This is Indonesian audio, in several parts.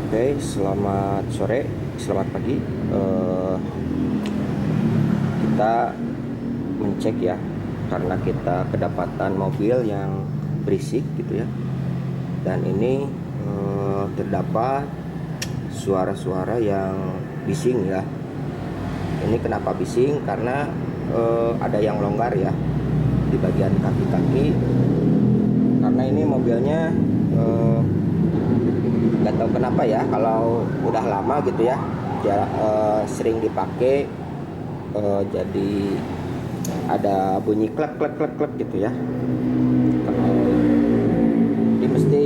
Oke, selamat sore, selamat pagi. Kita mencek ya, karena kita kedapatan mobil yang berisik gitu ya. Dan ini terdapat suara-suara yang bising ya. Ini kenapa bising? Karena ada yang longgar ya di bagian kaki-kaki. Karena ini mobilnya nggak tahu kenapa ya, kalau udah lama gitu ya, sering dipakai, jadi ada bunyi klek klek klek klek gitu ya. Kalau ini mesti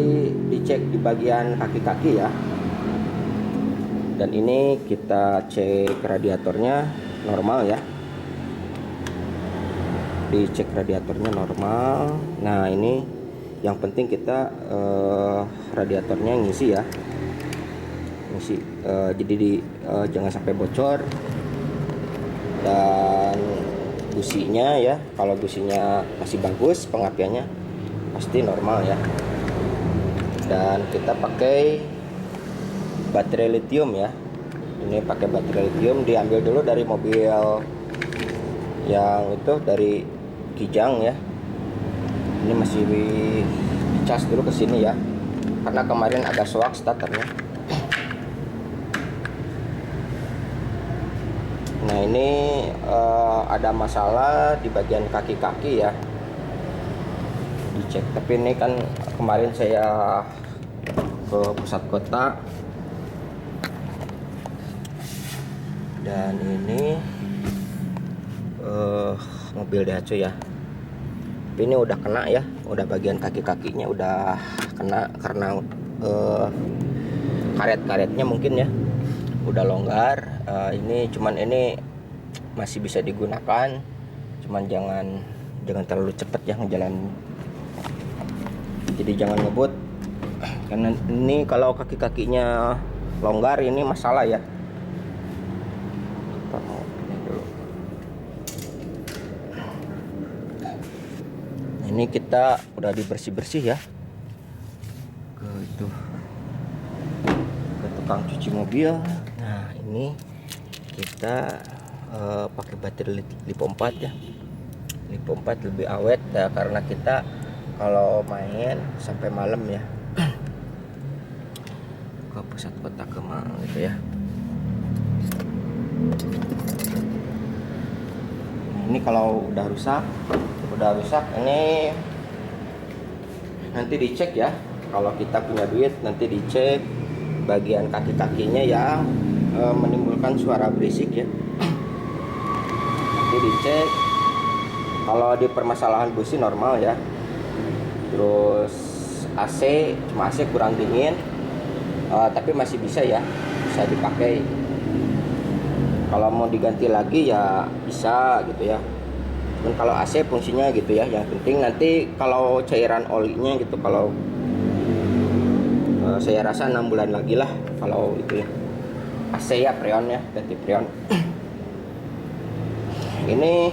dicek di bagian kaki-kaki ya. Dan ini kita cek radiatornya normal ya, dicek radiatornya normal. Nah ini yang penting kita radiatornya ngisi ya, ngisi, jadi jangan sampai bocor. Dan businya ya, kalau businya masih bagus, pengapiannya pasti normal ya. Dan kita pakai baterai lithium ya. Ini pakai baterai lithium, diambil dulu dari mobil yang itu, dari Kijang ya. Ini masih dicas dulu ke sini ya, karena kemarin agak soak starternya. Nah ini ada masalah di bagian kaki-kaki ya, dicek. Tapi ini kan kemarin saya ke pusat kota, dan ini mobil Daihatsu ya. Tapi ini udah kena ya, udah bagian kaki-kakinya udah kena karena karet-karetnya mungkin ya udah longgar. Ini cuman ini masih bisa digunakan, cuman jangan terlalu cepet ya ngejalan. Jadi jangan ngebut, karena ini kalau kaki-kakinya longgar ini masalah ya. Ini kita udah dibersih-bersih ya, ke itu, ke tukang cuci mobil. Nah ini kita pakai baterai Lipo 4 ya. Lipo 4 lebih awet ya, karena kita kalau main sampai malam ya, ke pusat kota Kemang gitu ya. Ini kalau udah rusak ini nanti dicek ya. Kalau kita punya duit nanti dicek bagian kaki-kakinya yang menimbulkan suara berisik ya. Nanti dicek. Kalau di permasalahan busi normal ya. Terus AC, cuma AC kurang dingin, tapi masih bisa ya, bisa dipakai. Kalau mau diganti lagi ya bisa gitu ya. Dan kalau AC fungsinya gitu ya, yang penting nanti kalau cairan olinya gitu, kalau saya rasa 6 bulan lagi lah kalau itu ya. AC ya, freon ya, ganti freon. Ini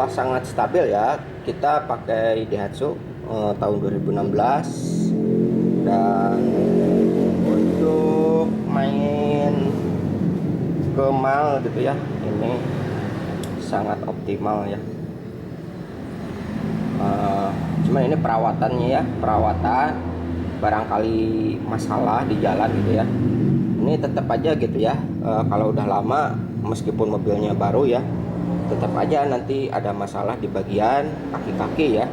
sangat stabil ya, kita pakai Daihatsu tahun 2016. Dan untuk main ke mall gitu ya, ini sangat optimal ya. Cuman ini perawatannya ya, perawatan barangkali masalah di jalan gitu ya. Ini tetap aja gitu ya, kalau udah lama meskipun mobilnya baru ya, tetap aja nanti ada masalah di bagian kaki-kaki ya.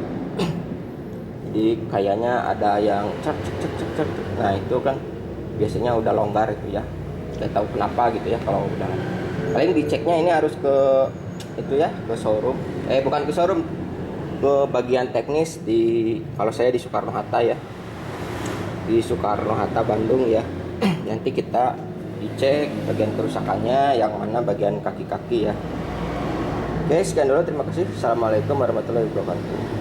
Jadi kayaknya ada yang cek. Nah itu kan biasanya udah longgar itu ya, nggak tahu kenapa gitu ya. Kalau udah, paling diceknya ini harus ke itu ya, ke showroom, bukan ke showroom, ke bagian teknis di, kalau saya di Soekarno Hatta ya, di Soekarno Hatta Bandung ya. Nanti kita dicek bagian kerusakannya yang mana bagian kaki-kaki ya. Oke, sekian dulu, terima kasih. Assalamualaikum warahmatullahi wabarakatuh.